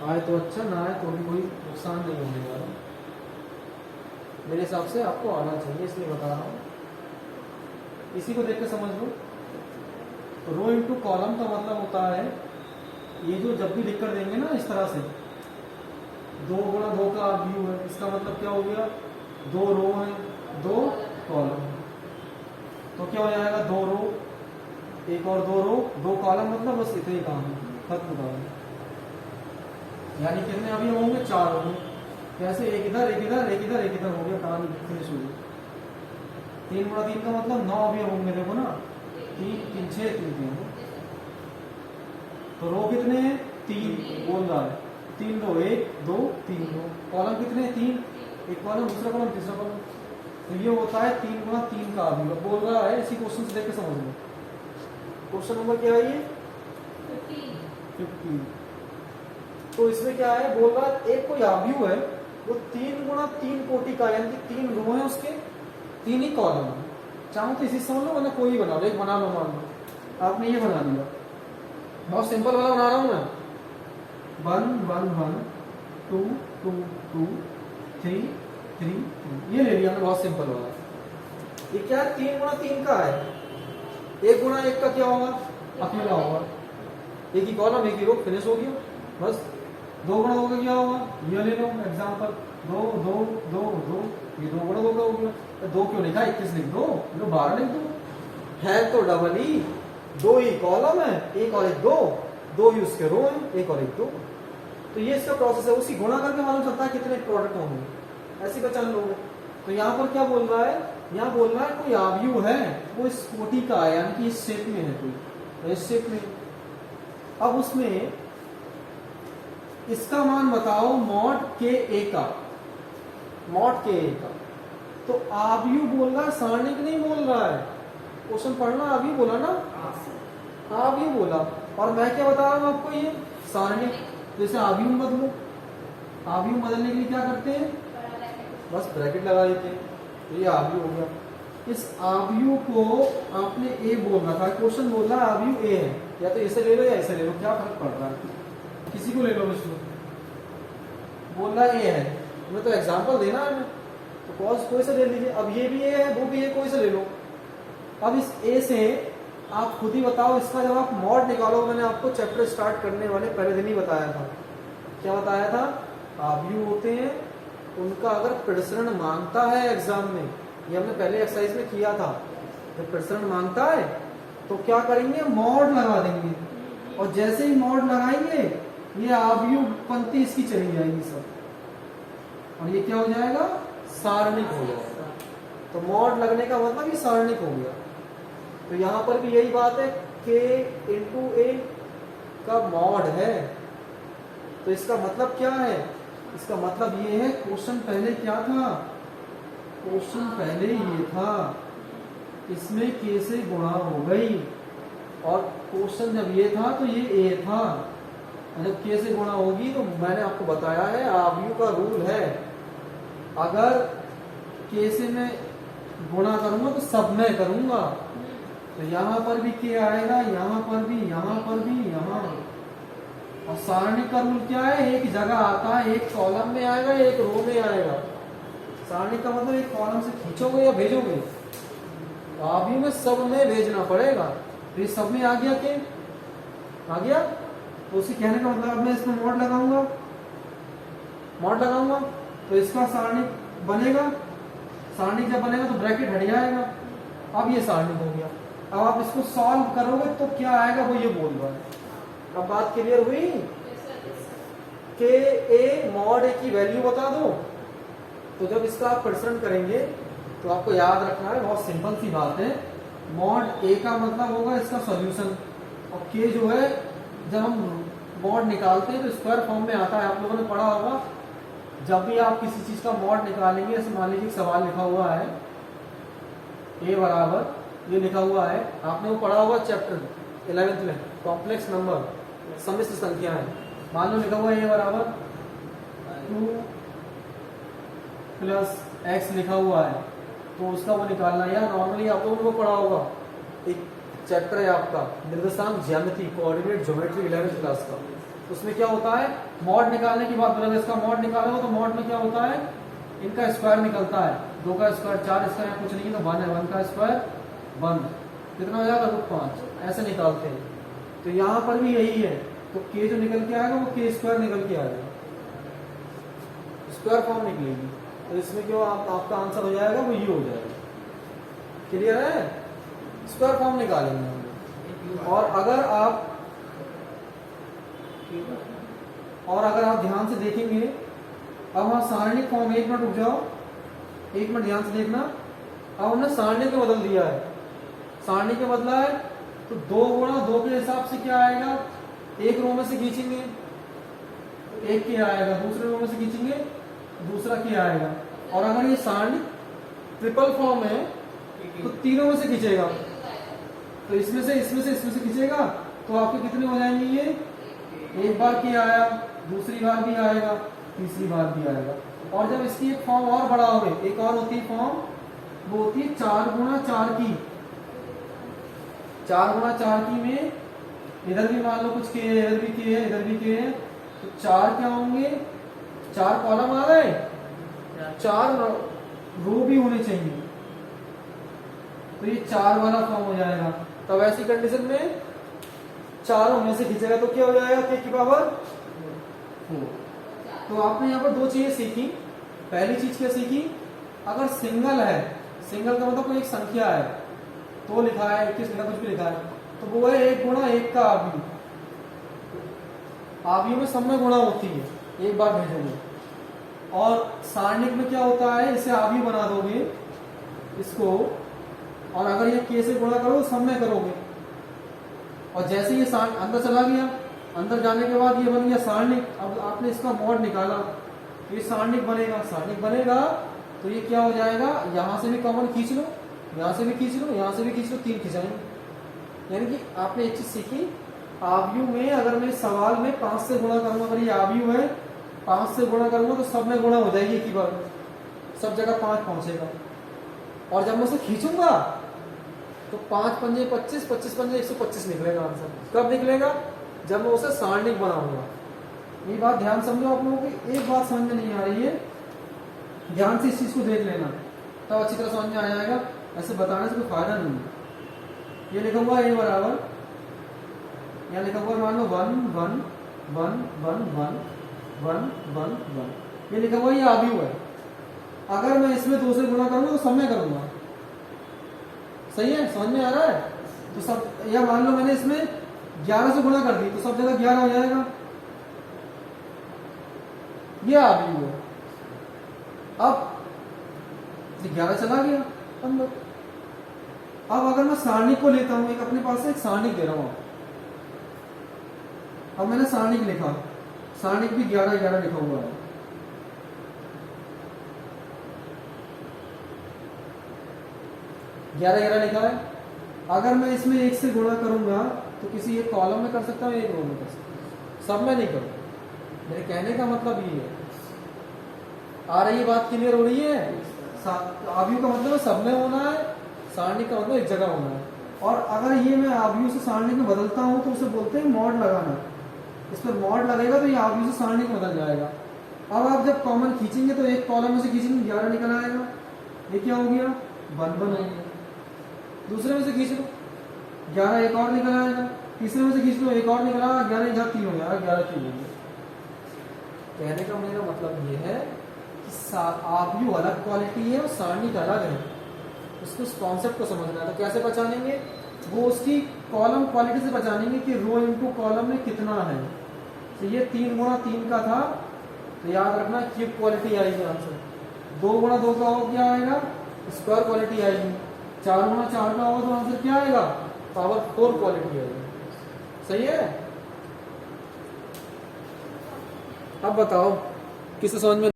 आए तो अच्छा, ना आए तो भी कोई नुकसान नहीं होने वाला। मेरे हिसाब से आपको आना चाहिए, इसलिए बता रहा हूँ। इसी को देख के समझ लो। रो इंटू कॉलम का मतलब होता है, ये जो जब भी लिख कर देंगे ना इस तरह से, 2 गुणा 2 का व्यू है, इसका मतलब क्या हो गया, 2 रो है 2 कॉलम। तो क्या हो जाएगा, 2 रो एक और 2 रो 2 कॉलम, मतलब बस इतने ही काम है, खत्म काम है। यानी कितने अभी होंगे, 4 होंगे। कैसे, एक इधर एक इधर एक इधर एक इधर हो गया, कहानी फिनिश हो गई। 3 गुणा 3 का मतलब 9 अभी होंगे, देखो ना, 3 3 6 3 3। तो रो कितने हैं, 3 बोल रहा है, 3 रो 1 2 3 रो। कॉलम कितने हैं, 3, एक कॉलम दूसरा कॉलम तीसरा कॉलम। तो ये होता है 3 गुणा 3 का अभी बोल रहा है। इसी क्वेश्चन से देख के समझ लो। क्वेश्चन नंबर क्या है ये, 15। तो इसमें क्या है, बोल रहा है एक कोई आव्यूह है वो 3 गुणा 3 कोटि का, यानी कि 3 रो है उसके, 3 ही कॉलम है। चाहो तो इसी समझ लो, वरना कोई भी बना लो, एक बना लो, मान लो आपने ये बना दिया, बहुत सिंपल वाला बना रहा हूं मैं। 1 1 1 2 2 2 3 3 3, ये ले लिया हमने, बहुत सिंपल वाला। ये क्या है, 3 गुणा 3 का है। 1 गुणा 1 का क्या होगा, अकेला होगा, एक ही कॉलम एक ही रो, फिनिश हो गया बस। 2 गुणा 2 का क्या होगा, ये ले लो एग्जांपल, 2 2 2 2, ये 2 गुणा 2 का हो गया। तो 2 क्यों लिखा, 21 लिख दो, 12 लिख दो। है तो डबल ही, 2 ही कॉलम है, एक और एक 2, 2 ही उसके रो है, एक और एक 2। तो ये इसका प्रोसेस है, उसी गुणा करके मालूम चलता है कितने प्रोडक्ट होंगे, ऐसी पहचान लोगे। तो यहाँ पर क्या बोल रहा है, यहाँ बोल रहा है कोई आव्यूह है, वो इस कोटि का है, यानी कि इस शेप में है कोई, तो इस शेप में। अब उसमें इसका मान बताओ मॉड के ए का, मॉड के ए का। तो आव्यूह बोल रहा है, सारणिक नहीं बोल रहा है। क्वेश्चन पढ़ना, आव्यूह बोला ना, आव्यूह बोला, और मैं क्या बता रहा हूं आपको, ये सारणिक। जैसे आव्यूह बदलो, आव्यूह बदलने के लिए क्या करते हैं, बस ब्रैकेट लगा देते हैं, तो ये आव्यूह हो गया। इस आव्यूह को आपने ए बोल रखा है, क्वेश्चन बोल रहा है आव्यूह ए है, या तो ऐसे ले लो या ऐसे ले लो, क्या फर्क पड़ रहा है, किसी को ले लो, इसमें बोल रहा है ए है, तुम्हें तो एग्जाम्पल देना है, तो कोई से ले लीजिए। अब ये भी ए है, वो भी ए, कोई से ले लो। अब इस ए से आप खुद ही बताओ, इसका जब आप मॉड निकालो, मैंने आपको चैप्टर स्टार्ट करने वाले पहले दिन ही बताया था, क्या बताया था, आव्यूह होते हैं, उनका अगर प्रसरण मांगता है एग्जाम में, ये हमने पहले एक्सरसाइज में किया था, जब प्रसरण मांगता है तो क्या करेंगे, मॉड लगा देंगे, और जैसे ही मॉड लगाएंगे ये आव्यूह पंक्ति इसकी चली जाएगी सब, और ये क्या हो जाएगा, सारणिक हो जाएगा। तो मॉड लगने का मतलब ये सारणिक हो गया। तो यहां पर भी यही बात है, k इंटू ए का मॉड है, तो इसका मतलब क्या है, इसका मतलब ये है, क्वेश्चन पहले क्या था, क्वेश्चन पहले ये था, इसमें k से गुणा हो गई, और क्वेश्चन जब ये था तो ये a था, जब k से गुणा होगी तो मैंने आपको बताया है, आव्यूह का रूल है, अगर k से मैं गुणा करूंगा तो सब में करूंगा, तो यहाँ पर भी k आएगा, यहाँ पर भी, यहाँ पर भी, यहाँ। और सारणिक का रूल क्या है, एक जगह आता है, एक कॉलम में आएगा, एक रो में आएगा। सारणिक का मतलब एक कॉलम से खींचोगे या भेजोगे, तो आव्यूह में सब में भेजना पड़ेगा। तो ये सब में आ गया, के आ गया, तो उसी कहने का मतलब मैं इसमें मॉड लगाऊंगा, मॉड लगाऊंगा तो इसका सारणिक बनेगा, सारणिक जब बनेगा तो ब्रैकेट हट जाएगा, अब ये सारणिक हो गया। अब आप इसको सॉल्व करोगे तो क्या आएगा, वो ये बोल रहा है। अब बात क्लियर हुई, के ए मॉड ए की वैल्यू बता दो, तो जब इसका आप प्रसरण करेंगे तो आपको याद रखना है, बहुत सिंपल सी बात है, मॉड ए का मतलब होगा इसका सॉल्यूशन, और के जो है जब हम मॉड निकालते हैं तो स्क्वायर फॉर्म में आता है, आप लोगों ने पढ़ा होगा। जब भी आप किसी चीज का मॉड निकालेंगे, जैसे मान लीजिए सवाल लिखा हुआ है ए बराबर, ये लिखा हुआ है, आपने वो पढ़ा होगा चैप्टर 11th में, कॉम्प्लेक्स नंबर, सम्मिश्र संख्या है, मान लो लिखा हुआ है ए बराबर 2 प्लस एक्स लिखा हुआ है, तो उसका वो निकालना है। या नॉर्मली आप लोगों को पढ़ा होगा, एक चैप्टर है आपका निर्देशांक ज्यामिति, कोऑर्डिनेट ज्योमेट्री 11th क्लास का, उसमें क्या होता है, मॉड निकालने की बात, अगर इसका मॉड निकाला हो तो मॉड में क्या होता है, इनका स्क्वायर निकलता है, 2 का स्क्वायर 4, इसका यहाँ कुछ नहीं है तो 1 है, 1 का स्क्वायर 1, कितना हो जाएगा √5, ऐसे निकालते हैं। तो यहाँ पर भी यही है, तो k जो निकल के आएगा वो k स्क्वायर निकल के आएगा, स्क्वायर फॉर्म निकलेगी। तो इसमें क्यों आपका आंसर हो जाएगा वो ये हो जाएगा। क्लियर है, स्क्वायर फॉर्म निकालेंगे हम। और अगर आप ध्यान से देखेंगे, अब वहां सारणिक फॉर्म, 1 मिनट रुक जाओ, 1 मिनट ध्यान से देखना, अब हमने सारणी को बदल दिया है, सारणी के बदला है तो 2 गुणा 2 के हिसाब से क्या आएगा, एक रो में से खींचेंगे तो 1 के आएगा, दूसरे रो में से खींचेंगे दूसरा के आएगा। और अगर ये सारणी ट्रिपल फॉर्म है तो तीनों में से खींचेगा, तो इसमें से खींचेगा तो आपके कितने हो जाएंगे, ये एक बार के आया, दूसरी बार भी आएगा, तीसरी बार भी आएगा। और जब इसकी एक फॉर्म और बड़ा हो, एक और होती है फॉर्म, वो होती है 4 गुणा 4 की। 4 गुणा 4 की में इधर भी मान लो कुछ के है, इधर भी के है, इधर भी के है, तो 4 क्या होंगे, 4 कॉलम आ गए, 4 रो भी होने चाहिए, तो ये 4 वाला फॉर्म हो जाएगा। तब ऐसी कंडीशन में चारों में से खींचेगा तो क्या हो जाएगा, k की पावर 4। तो आपने यहाँ पर 2 चीजें सीखी। पहली चीज क्या सीखी, अगर सिंगल है, सिंगल का मतलब कोई एक संख्या है, तो लिखा है 21 लिखा, कुछ भी लिखा है, तो वो है 1 गुणा 1 का आव्यूह। आव्यूह में सब में गुणा होती है, एक बार भेजोगे। और सारणिक में क्या होता है, इसे आव्यूह बना दोगे इसको, और अगर ये k से गुणा करो सब में करोगे, और जैसे ये अंदर चला गया, अंदर जाने के बाद ये बन गया सारणिक। अब आपने इसका मॉड निकाला तो ये सारणिक बनेगा, सारणिक बनेगा तो ये क्या हो जाएगा, यहाँ से भी कॉमन खींच लो, यहाँ से भी खींच लो, यहाँ से भी खींच लो, 3 खिंचाएंगे। यानी कि आपने एक चीज सीखी, आव्यूह में अगर मैं सवाल में 5 से गुणा करूंगा, अगर ये आव्यूह है 5 से गुणा करूंगा तो सब में गुणा हो जाएगी एक ही बार, सब जगह 5 पहुंचेगा। और जब मैं उसे खींचूंगा तो 5 पंजे 25, 25 पंजे 125 निकलेगा आंसर। कब निकलेगा, जब मैं उसे सारणिक बनाऊंगा। ये बात ध्यान समझो आप लोगों की, एक बात समझ में नहीं आ रही है, ध्यान से इस चीज को देख लेना, तब अच्छी तरह समझ में आ जाएगा, ऐसे बताने से कोई फायदा नहीं है। ये लिखा हुआ a बराबर, यहाँ लिखा हुआ मान लो 1 1 1 1 1 1 1 1, ये लिखा हुआ ये आव्यूह है। अगर मैं इसमें 2 से गुणा करूंगा तो सब में करूंगा, सही है, समझ में आ रहा है। तो सब, या मान लो मैंने इसमें 11 से गुणा कर दी तो सब जगह 11 हो जाएगा, ये आव्यूह है। अब 11 चला गया अंदर। अब अगर मैं सारणिक को लेता हूं, एक अपने पास से एक सारणिक दे रहा हूं, अब मैंने सारणिक लिखा, सारणिक भी 11 11 लिखा हुआ है, ग्यारह लिखा है। अगर मैं इसमें 1 से गुणा करूंगा तो किसी एक कॉलम में कर सकता हूँ, एक रो में कर सकता हूँ, सब में नहीं करूंगा। मेरे कहने का मतलब ये है, आ रही है बात, क्लियर हो रही है। आव्यूह का मतलब सब में होना है, सारणिक का मतलब एक जगह होना है। और अगर ये मैं आव्यूह से सारणिक में बदलता हूँ तो उसे बोलते हैं मॉड लगाना। इस पर मॉड लगेगा तो ये आव्यूह से सारणिक में बदल जाएगा। अब आप जब कॉमन खींचेंगे तो एक कॉलम में से खींचेंगे 11 निकल आएगा, ये क्या हो गया 1 1 हो गया। दूसरे में से खींच लो 11 एक और निकल आएगा, तीसरे में से खींच लो एक और निकला 11 इधर 3 हो गया, 11 3 हो गया। कहने का मेरा मतलब ये है कि आव्यूह अलग क्वालिटी है और सारणिक अलग है, उसको उस कॉन्सेप्ट को समझना है। तो कैसे पहचानेंगे, वो उसकी कॉलम क्वालिटी से पहचानेंगे कि रो इनटू कॉलम में कितना है। तो ये 3 गुणा 3 का था तो याद रखना क्यूब क्वालिटी आएगी आंसर। 2 गुणा 2 का हो क्या आएगा, स्क्वायर क्वालिटी आएगी। 4 गुणा 4 का होगा तो आंसर क्या आएगा, पावर 4 क्वालिटी आएगी। सही है। अब बताओ किसे समझ में